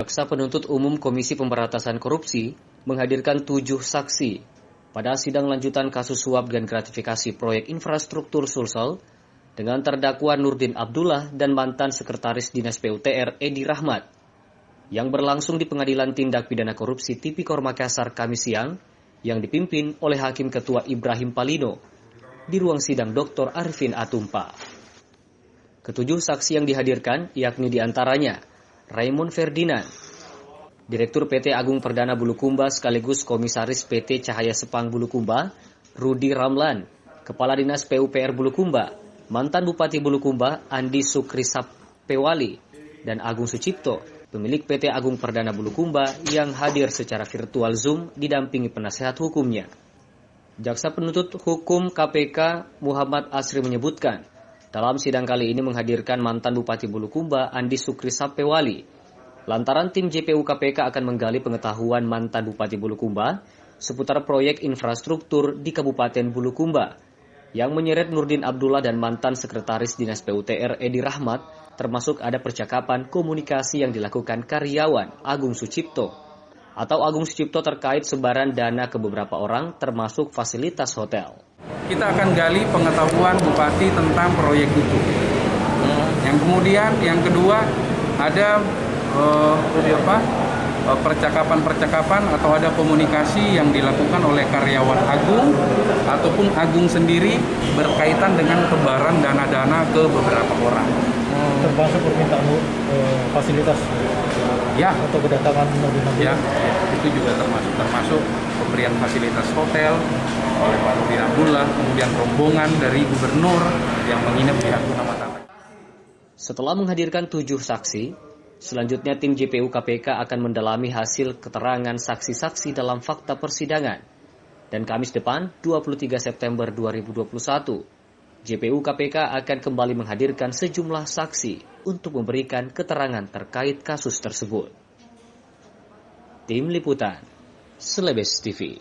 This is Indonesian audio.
Jaksa Penuntut Umum Komisi Pemberantasan Korupsi menghadirkan 7 saksi pada sidang lanjutan kasus suap dan gratifikasi proyek infrastruktur Sulsel dengan terdakwa Nurdin Abdullah dan mantan Sekretaris Dinas PUTR Edi Rahmat yang berlangsung di Pengadilan Tindak Pidana Korupsi Tipikor Makassar Kamis siang yang dipimpin oleh Hakim Ketua Ibrahim Palino di ruang sidang Dr. Arifin Atumpa. Ketujuh saksi yang dihadirkan yakni diantaranya Raymond Ferdinand, Direktur PT Agung Perdana Bulukumba sekaligus Komisaris PT Cahaya Sepang Bulukumba, Rudi Ramlan, Kepala Dinas PUPR Bulukumba, mantan Bupati Bulukumba Andi Sukrisapewali, dan Agung Sucipto, pemilik PT Agung Perdana Bulukumba yang hadir secara virtual Zoom didampingi penasehat hukumnya. Jaksa Penuntut Hukum KPK Muhammad Asri menyebutkan, dalam sidang kali ini menghadirkan mantan Bupati Bulukumba Andi Sukrisapewali, lantaran tim JPU KPK akan menggali pengetahuan mantan Bupati Bulukumba seputar proyek infrastruktur di Kabupaten Bulukumba yang menyeret Nurdin Abdullah dan mantan Sekretaris Dinas PUTR Edi Rahmat, termasuk ada percakapan komunikasi yang dilakukan karyawan Agung Sucipto terkait sebaran dana ke beberapa orang termasuk fasilitas hotel. Kita akan gali pengetahuan Bupati tentang proyek itu. Yang kedua ada percakapan atau ada komunikasi yang dilakukan oleh karyawan Agung ataupun Agung sendiri berkaitan dengan tebaran dana-dana ke beberapa orang. Termasuk permintaan fasilitas ya, atau kedatangan ya, itu juga termasuk pemberian fasilitas hotel oleh Pak Nurdin Abdullah, kemudian rombongan dari gubernur yang menginap di Hakuna Matahari. Setelah menghadirkan 7 saksi, selanjutnya tim JPU KPK akan mendalami hasil keterangan saksi-saksi dalam fakta persidangan. Dan Kamis depan, 23 September 2021, JPU KPK akan kembali menghadirkan sejumlah saksi untuk memberikan keterangan terkait kasus tersebut. Tim Liputan, Celebes TV.